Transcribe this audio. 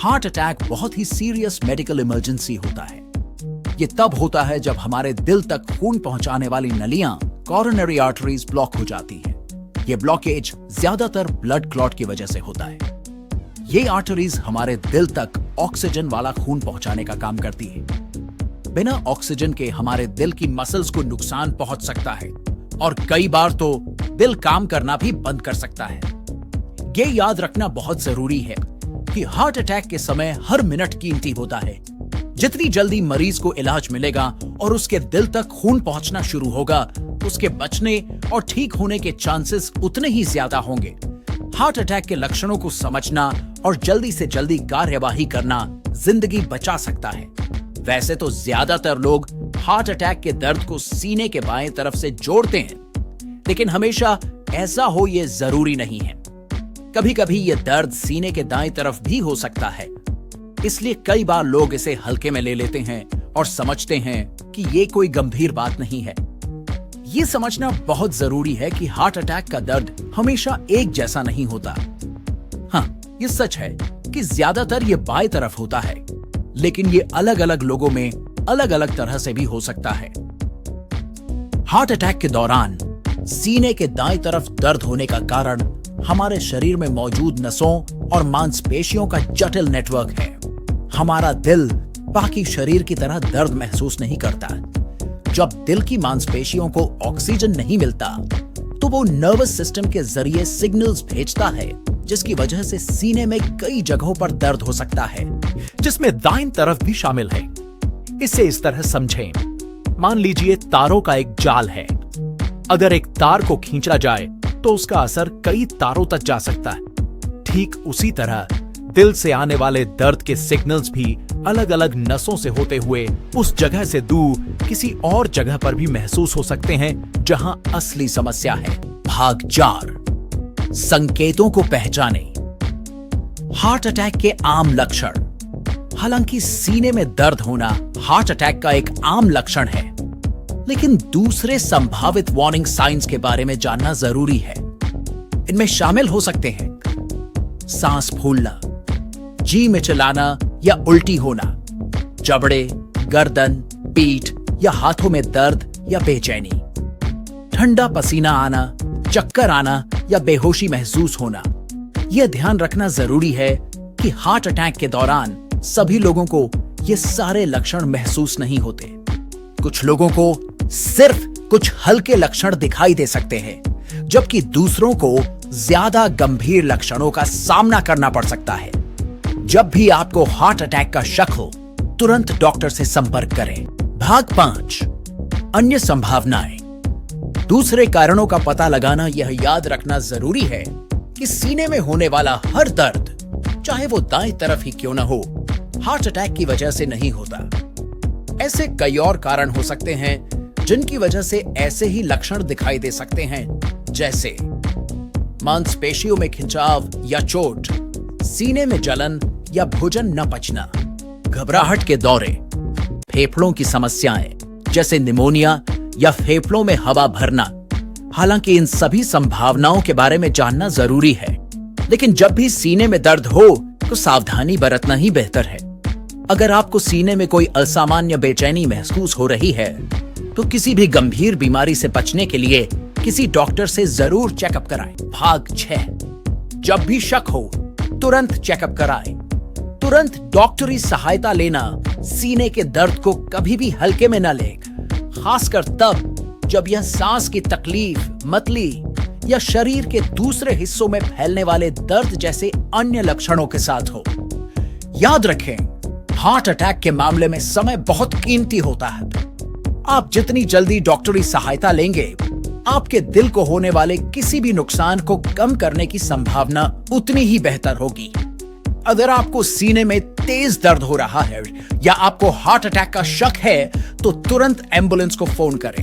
Heart attack बहुत ही serious medical emergency होता है। ये तब होता है जब हमारे दिल तक खून पहुंचाने वाली नलियां कोरोनरी आर्टरीज ब्लॉक हो जाती हैं। ये ब्लॉकेज ज्यादातर ब्लड क्लॉट की वजह से होता है। ये आर्टरीज हमारे दिल तक ऑक्सीजन वाला खून पहुंचाने का काम करती है। बिना ऑक्सीजन के हमारे दिल की मसल्स को नुकसान पहुंच सकता है और कई बार तो दिल काम करना भी बंद कर सकता है। ये याद रखना बहुत जरूरी है कि हार्ट अटैक के समय हर मिनट कीमती होता है। जितनी जल्दी मरीज को इलाज मिलेगा और उसके दिल तक खून पहुंचना शुरू होगा, उसके बचने और ठीक होने के चांसेस उतने ही ज्यादा होंगे। हार्ट अटैक के लक्षणों को समझना और जल्दी से जल्दी कार्यवाही करना जिंदगी बचा सकता है। वैसे तो ज्यादातर लोग हार्ट अटैक के दर्द को सीने के बाएं तरफ से जोड़ते हैं, लेकिन हमेशा ऐसा हो ये जरूरी नहीं है। कभी कभी ये दर्द सीने के दाएं तरफ भी हो सकता है। इसलिए कई बार लोग इसे हल्के में ले लेते हैं और समझते हैं कि ये कोई गंभीर बात नहीं है। ये समझना बहुत जरूरी है कि हार्ट अटैक का दर्द हमेशा एक जैसा नहीं होता। हाँ, ये सच है कि ज्यादातर ये बाएं तरफ होता है, लेकिन ये अलग अलग लोगों में अलग अलग तरह से भी हो सकता है। हार्ट अटैक के दौरान सीने के दाएं तरफ दर्द होने का कारण हमारे शरीर में मौजूद नसों और मांसपेशियों का जटिल नेटवर्क है। हमारा दिल बाकी शरीर की तरह दर्द महसूस नहीं करता। जब दिल की मांसपेशियों को ऑक्सीजन नहीं मिलता, तो वो नर्वस सिस्टम के जरिए सिग्नल्स भेजता है, जिसकी वजह से सीने में कई जगहों पर दर्द हो सकता है, जिसमें दाईं तरफ भी शामिल है। इसे इस तरह समझें। मान लीजिए तारों का एक जाल है। अगर एक तार को खींचा जाए तो उसका असर कई तारों तक जा सकता है। ठीक उसी तरह दिल से आने वाले दर्द के सिग्नल्स भी अलग अलग नसों से होते हुए उस जगह से दूर किसी और जगह पर भी महसूस हो सकते हैं जहां असली समस्या है। भाग 4, संकेतों को पहचाने। हार्ट अटैक के आम लक्षण। हालांकि सीने में दर्द होना हार्ट अटैक का एक आम लक्षण है, लेकिन दूसरे संभावित वार्निंग साइंस के बारे में जानना जरूरी है। इनमें शामिल हो सकते हैं सांस फूलना, जी मिचलाना या उल्टी होना, जबड़े, गर्दन, पीठ या हाथों में दर्द या बेचैनी, ठंडा पसीना आना, चक्कर आना या बेहोशी महसूस होना। यह ध्यान रखना जरूरी है कि हार्ट अटैक के दौरान सभी लोगों को ये सारे लक्षण महसूस नहीं होते। कुछ लोगों को सिर्फ कुछ हल्के लक्षण दिखाई दे सकते हैं, जबकि दूसरों को ज्यादा गंभीर लक्षणों का सामना करना पड़ सकता है। जब भी आपको हार्ट अटैक का शक हो, तुरंत डॉक्टर से संपर्क करें। भाग 5, अन्य संभावनाएं। दूसरे कारणों का पता लगाना। यह याद रखना जरूरी है कि सीने में होने वाला हर दर्द, चाहे वो दाएं तरफ ही क्यों न हो, हार्ट अटैक की वजह से नहीं होता। ऐसे कई और कारण हो सकते हैं जिनकी वजह से ऐसे ही लक्षण दिखाई दे सकते हैं, जैसे मांसपेशियों में खिंचाव या चोट, सीने में जलन या भोजन न पचना, घबराहट के दौरे, फेफड़ों की समस्याएं जैसे निमोनिया या फेफड़ों में हवा भरना। हालांकि इन सभी संभावनाओं के बारे में जानना जरूरी है, लेकिन जब भी सीने में दर्द हो तो सावधानी बरतना ही बेहतर है। अगर आपको सीने में कोई असामान्य बेचैनी महसूस हो रही है, तो किसी भी गंभीर बीमारी से बचने के लिए किसी डॉक्टर से जरूर चेकअप कराएं। भाग 6, जब भी शक हो तुरंत चेकअप कराएं। तुरंत डॉक्टरी सहायता लेना। सीने के दर्द को कभी भी हल्के में न लें, खासकर तब जब यह सांस की तकलीफ, मतली या शरीर के दूसरे हिस्सों में फैलने वाले दर्द जैसे अन्य लक्षणों के साथ हो। याद रखें, हार्ट अटैक के मामले में समय बहुत कीमती होता है। आप जितनी जल्दी डॉक्टरी सहायता लेंगे, आपके दिल को होने वाले किसी भी नुकसान को कम करने की संभावना उतनी ही बेहतर होगी। अगर आपको सीने में तेज दर्द हो रहा है या आपको हार्ट अटैक का शक है, तो तुरंत एम्बुलेंस को फोन करें।